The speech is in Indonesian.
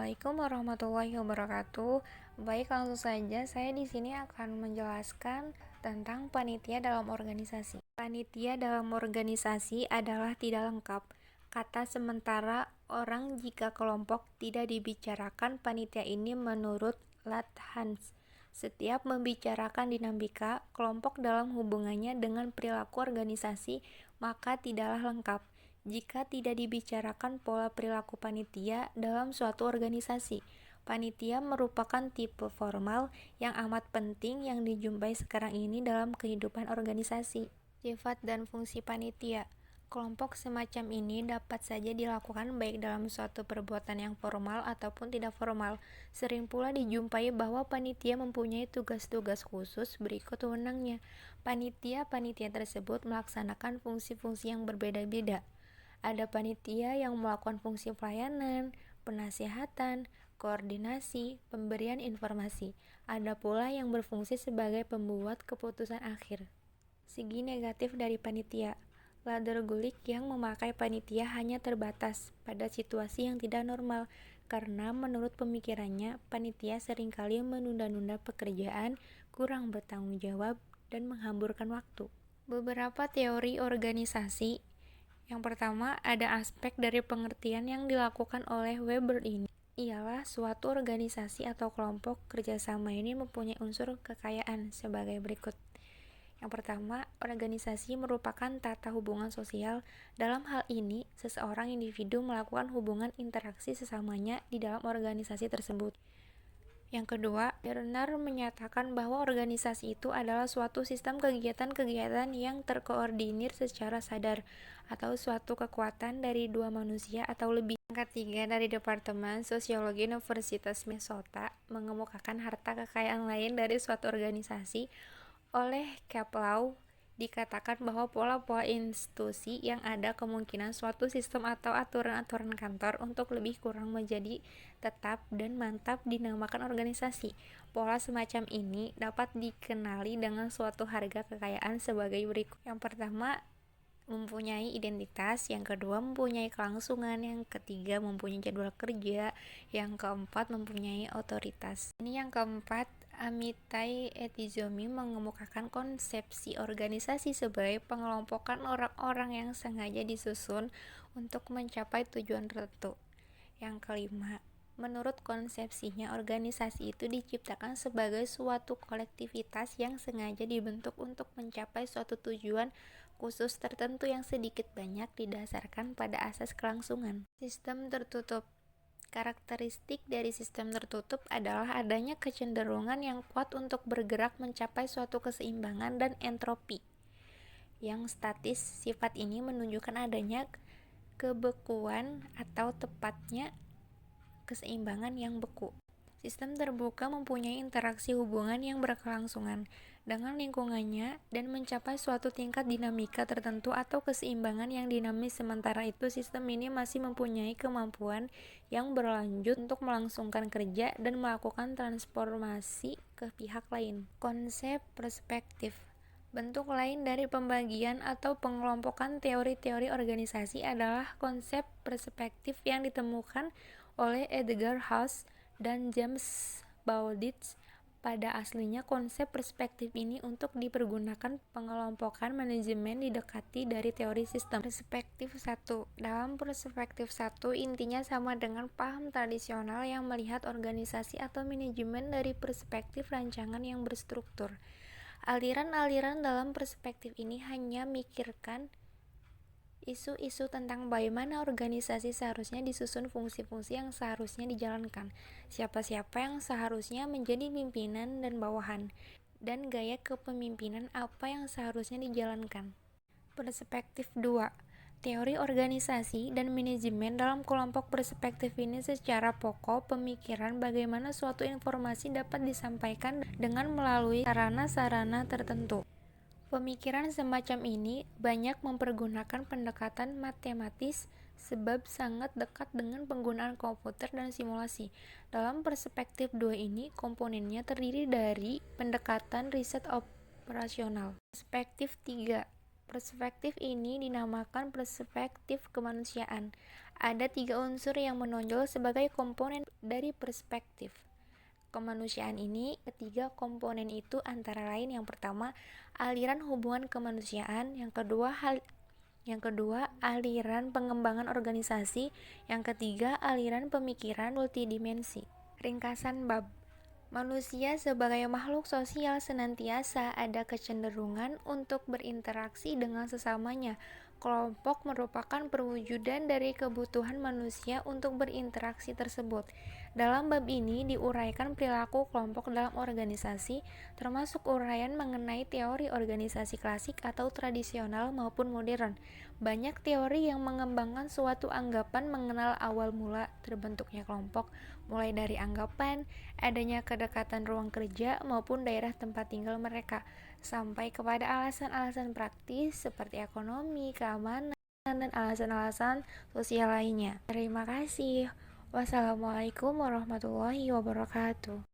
Assalamualaikum warahmatullahi wabarakatuh. Baik, langsung saja saya di sini akan menjelaskan tentang panitia dalam organisasi. Panitia dalam organisasi adalah tidak lengkap. Kata sementara orang jika kelompok tidak dibicarakan panitia ini menurut Lathans. Setiap membicarakan dinamika kelompok dalam hubungannya dengan perilaku organisasi, maka tidaklah lengkap jika tidak dibicarakan pola perilaku panitia dalam suatu organisasi. Panitia merupakan tipe formal yang amat penting yang dijumpai sekarang ini dalam kehidupan organisasi. Sifat dan fungsi panitia. Kelompok semacam ini dapat saja dilakukan baik dalam suatu perbuatan yang formal ataupun tidak formal. Sering pula dijumpai bahwa panitia mempunyai tugas-tugas khusus berikut wewenangnya. Panitia-panitia tersebut melaksanakan fungsi-fungsi yang berbeda-beda. Ada panitia yang melakukan fungsi pelayanan, penasihatan, koordinasi, pemberian informasi. Ada pula yang berfungsi sebagai pembuat keputusan akhir. Segi negatif dari panitia. Ladergulik yang memakai panitia hanya terbatas pada situasi yang tidak normal, karena menurut pemikirannya, panitia seringkali menunda-nunda pekerjaan, kurang bertanggung jawab, dan menghamburkan waktu. Beberapa teori organisasi. Yang pertama, ada aspek dari pengertian yang dilakukan oleh Weber ini. Ialah suatu organisasi atau kelompok kerjasama ini mempunyai unsur kekayaan sebagai berikut. Yang pertama, organisasi merupakan tata hubungan sosial. Dalam hal ini, seseorang individu melakukan hubungan interaksi sesamanya di dalam organisasi tersebut. Yang kedua, Bernard menyatakan bahwa organisasi itu adalah suatu sistem kegiatan-kegiatan yang terkoordinir secara sadar, atau suatu kekuatan dari dua manusia atau lebih. Yang ketiga, dari Departemen Sosiologi Universitas Minnesota mengemukakan harta kekayaan lain dari suatu organisasi. Oleh Kaplau, dikatakan bahwa pola-pola institusi yang ada kemungkinan suatu sistem atau aturan-aturan kantor untuk lebih kurang menjadi tetap dan mantap dinamakan organisasi. Pola semacam ini dapat dikenali dengan suatu harga kekayaan sebagai berikut. Yang pertama, mempunyai identitas, yang kedua mempunyai kelangsungan, yang ketiga mempunyai jadwal kerja, yang keempat mempunyai otoritas. Ini yang keempat, Amitai Etizomi mengemukakan konsepsi organisasi sebagai pengelompokan orang-orang yang sengaja disusun untuk mencapai tujuan tertentu. Yang kelima, menurut konsepsinya organisasi itu diciptakan sebagai suatu kolektivitas yang sengaja dibentuk untuk mencapai suatu tujuan khusus tertentu yang sedikit banyak didasarkan pada asas kelangsungan. Sistem tertutup. Karakteristik dari sistem tertutup adalah adanya kecenderungan yang kuat untuk bergerak mencapai suatu keseimbangan dan entropi yang statis. Sifat ini menunjukkan adanya kebekuan atau tepatnya keseimbangan yang beku. Sistem terbuka mempunyai interaksi hubungan yang berkelangsungan dengan lingkungannya dan mencapai suatu tingkat dinamika tertentu atau keseimbangan yang dinamis. Sementara itu, sistem ini masih mempunyai kemampuan yang berlanjut untuk melangsungkan kerja dan melakukan transformasi ke pihak lain. Konsep perspektif. Bentuk lain dari pembagian atau pengelompokan teori-teori organisasi adalah konsep perspektif yang ditemukan oleh Edgar House dan James Bowditch. Pada aslinya, konsep perspektif ini untuk dipergunakan pengelompokan manajemen didekati dari teori sistem. Perspektif 1. Dalam perspektif 1, intinya sama dengan paham tradisional yang melihat organisasi atau manajemen dari perspektif rancangan yang berstruktur. Aliran-aliran dalam perspektif ini hanya mikirkan isu-isu tentang bagaimana organisasi seharusnya disusun, fungsi-fungsi yang seharusnya dijalankan, siapa-siapa yang seharusnya menjadi pimpinan dan bawahan, dan gaya kepemimpinan apa yang seharusnya dijalankan. Perspektif 2. Teori organisasi dan manajemen. Dalam kelompok perspektif ini secara pokok pemikiran bagaimana suatu informasi dapat disampaikan dengan melalui sarana-sarana tertentu. Pemikiran semacam ini banyak mempergunakan pendekatan matematis sebab sangat dekat dengan penggunaan komputer dan simulasi. Dalam perspektif 2 ini, komponennya terdiri dari pendekatan riset operasional. Perspektif 3. Perspektif ini dinamakan perspektif kemanusiaan. Ada 3 unsur yang menonjol sebagai komponen dari perspektif kemanusiaan ini. Ketiga komponen itu antara lain: yang pertama, aliran hubungan kemanusiaan; yang kedua, aliran pengembangan organisasi; yang ketiga, aliran pemikiran multidimensi. Ringkasan bab. Manusia sebagai makhluk sosial senantiasa ada kecenderungan untuk berinteraksi dengan sesamanya. Kelompok merupakan perwujudan dari kebutuhan manusia untuk berinteraksi tersebut. Dalam bab ini diuraikan perilaku kelompok dalam organisasi, termasuk uraian mengenai teori organisasi klasik atau tradisional maupun modern. Banyak teori yang mengembangkan suatu anggapan mengenal awal mula terbentuknya kelompok, mulai dari anggapan adanya kedekatan ruang kerja maupun daerah tempat tinggal mereka, sampai kepada alasan-alasan praktis seperti ekonomi, keamanan, dan alasan-alasan sosial lainnya. Terima kasih. Wassalamualaikum warahmatullahi wabarakatuh.